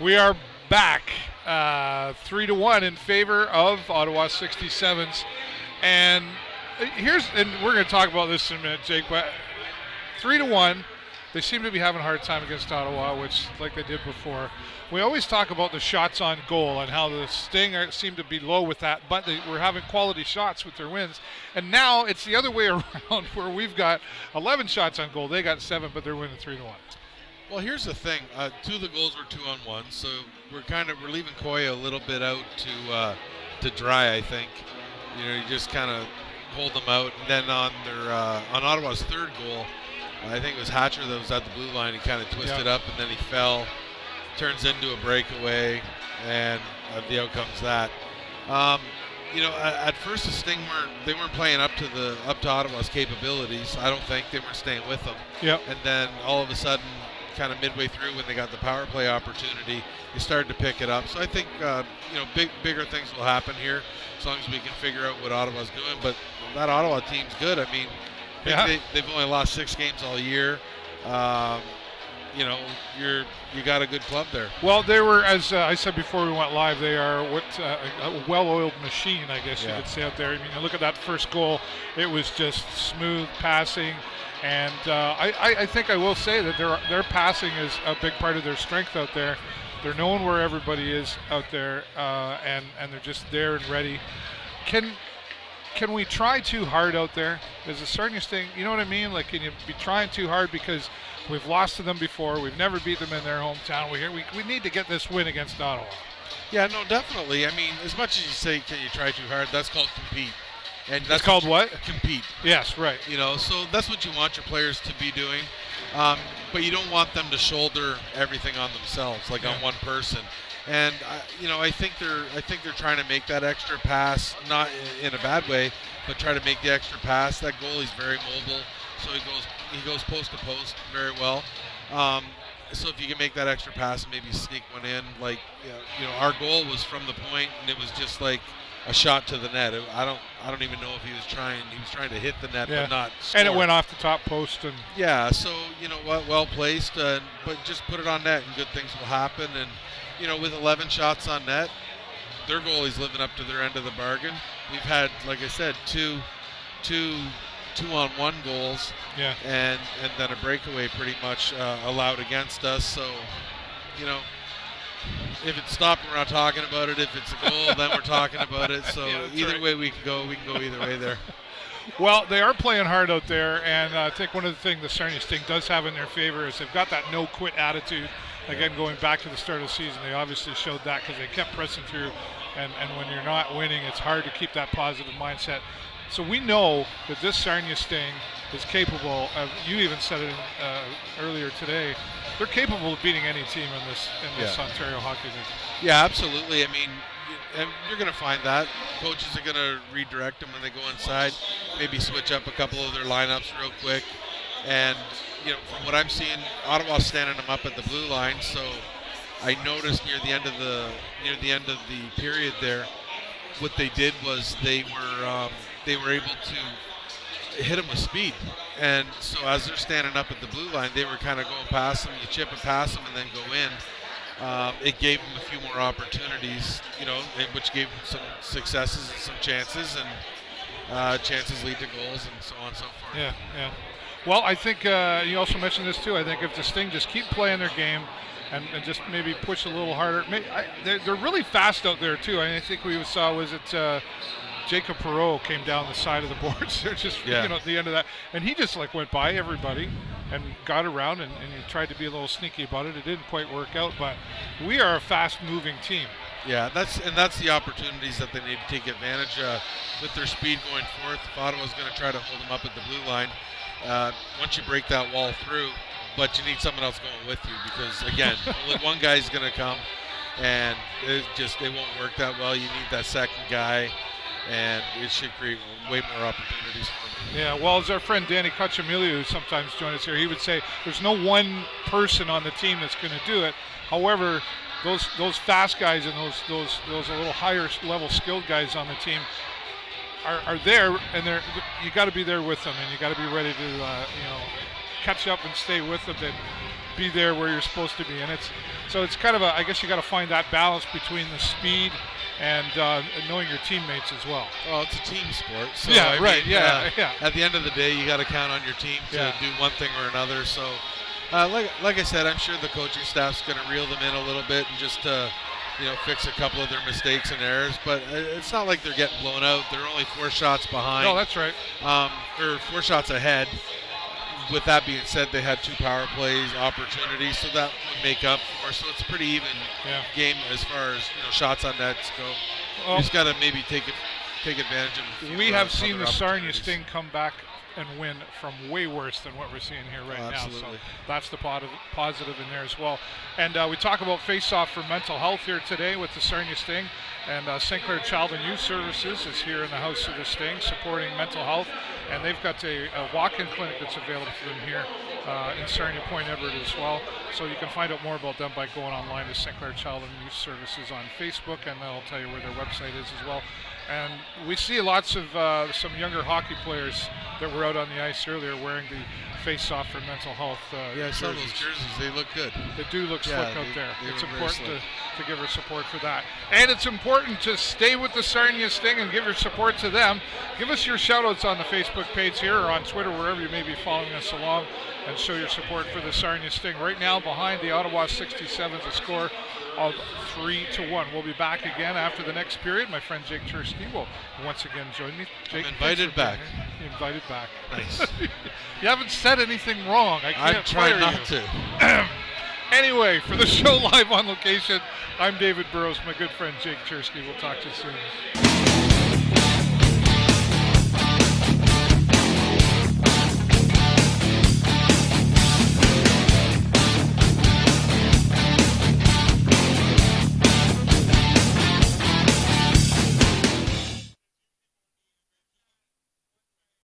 We are back 3-1 in favor of Ottawa 67s. And we're going to talk about this in a minute, Jake, but 3-1, they seem to be having a hard time against Ottawa, which like they did before. We always talk about the shots on goal and how the Sting seem to be low with that, but they were having quality shots with their wins. And now it's the other way around where we've got 11 shots on goal. They got 7, but they're winning 3-1. Well, here's the thing. 2 of the goals were 2-on-1, so we're leaving Koya a little bit out to dry, I think. You just kind of hold them out. And then on Ottawa's third goal, I think it was Hatcher that was at the blue line. He kind of twisted up, and then he fell. Turns into a breakaway, and the outcome's that. At first the Sting weren't playing up to Ottawa's capabilities. I don't think they weren't staying with them. Yep. And then all of a sudden, kind of midway through when they got the power play opportunity, they started to pick it up. So I think bigger things will happen here as long as we can figure out what Ottawa's doing. But that Ottawa team's good. I mean, they've only lost 6 games all year. You got a good club there. Well, they were, as I said before we went live, they are a well-oiled machine, I guess you could say out there. I mean, you look at that first goal; it was just smooth passing, and I think I will say that their passing is a big part of their strength out there. They're knowing where everybody is out there, and they're just there and ready. Can we try too hard out there? Is the Sarnia Sting, you know what I mean? Like, can you be trying too hard because we've lost to them before, we've never beat them in their hometown. We need to get this win against Ottawa. Yeah, no, definitely. I mean, as much as you say, can you try too hard, that's called compete. And that's called what? Compete. Yes, right. So that's what you want your players to be doing. But you don't want them to shoulder everything on themselves, like on one person. And I think they're trying to make that extra pass, not in a bad way, but try to make the extra pass. That goalie's very mobile, so he goes post to post very well. So if you can make that extra pass and maybe sneak one in, like our goal was from the point, and it was just like a shot to the net. I don't even know if he was trying. He was trying to hit the net, but not score. And it went off the top post. And so you know what, well placed. But just put it on net, and good things will happen. And with 11 shots on net, their goalie's living up to their end of the bargain. We've had, like I said, two 2-on-1 goals, and then a breakaway pretty much allowed against us. So, if it's stopped, we're not talking about it. If it's a goal, then we're talking about it. So either way we can go either way there. Well, they are playing hard out there, and I think one of the things the Sarnia Sting does have in their favor is they've got that no-quit attitude. Again, going back to the start of the season, they obviously showed that because they kept pressing through, and when you're not winning, it's hard to keep that positive mindset. So we know that this Sarnia Sting is capable of, you even said it earlier today, they're capable of beating any team in this Ontario Hockey League. Yeah, absolutely. I mean, and you're going to find that. Coaches are going to redirect them when they go inside, maybe switch up a couple of their lineups real quick. And, from what I'm seeing, Ottawa's standing them up at the blue line. So I noticed near the end of the period there, what they did was they were able to hit them with speed. And so as they're standing up at the blue line, they were kind of going past them, you chip and pass them and then go in. It gave them a few more opportunities, which gave them some successes and some chances, and chances lead to goals and so on and so forth. Yeah. Well, I think you also mentioned this too. I think if the Sting just keep playing their game and just maybe push a little harder, they're really fast out there too. I think we saw Jacob Perreault came down the side of the boards. They're just at the end of that, and he just went by everybody and got around and he tried to be a little sneaky about it. It didn't quite work out, but we are a fast-moving team. Yeah, that's the opportunities that they need to take advantage with their speed going forth. If Ottawa's going to try to hold them up at the blue line, once you break that wall through, but you need someone else going with you because, again, only one guy's going to come, and it won't work that well. You need that second guy, and it should create way more opportunities for them. Yeah, well, as our friend Danny Cacciamilli, who sometimes joins us here, he would say there's no one person on the team that's going to do it. However, those fast guys and those a little higher level skilled guys on the team are there, and you got to be there with them, and you got to be ready to catch up and stay with them. be there where you're supposed to be. And it's kind of I guess you got to find that balance between the speed and knowing your teammates as well. Well, it's a team sport. So yeah, I right. mean, yeah. At the end of the day, you got to count on your team to do one thing or another. So, like I said, I'm sure the coaching staff's going to reel them in a little bit and just fix a couple of their mistakes and errors. But it's not like they're getting blown out. They're only 4 shots behind. No, that's right. Or 4 shots ahead. With that being said, they had 2 power plays opportunities, so that would make up for. So it's a pretty even game as far as shots on nets go. You just got to maybe take advantage of. We have seen the Sarnia Sting come back and win from way worse than what we're seeing here right now. So that's the positive in there as well. And we talk about face-off for mental health here today with the Sarnia Sting. And St. Clair Child and Youth Services is here in the House of the Sting supporting mental health. And they've got a walk-in clinic that's available for them here in Sarnia Point Edward as well. So you can find out more about them by going online to St. Clair Child and Youth Services on Facebook, and that'll tell you where their website is as well. And we see lots of some younger hockey players that were out on the ice earlier wearing the face-off for mental health some of those jerseys, they look good. They do look slick out there. It's important to give her support for that. And it's important to stay with the Sarnia Sting and give your support to them. Give us your shout-outs on the Facebook page here or on Twitter, wherever you may be following us along, and show your support for the Sarnia Sting. Right now, behind the Ottawa 67s, a score of 3-1. We'll be back again after the next period. My friend Jake Cherski will once again join me. Jake, I'm invited back. Invited back. Nice. You haven't said anything wrong. I can't try not to. Anyway, for the show live on location, I'm David Burrows, my good friend Jake Cherski. We'll talk to you soon.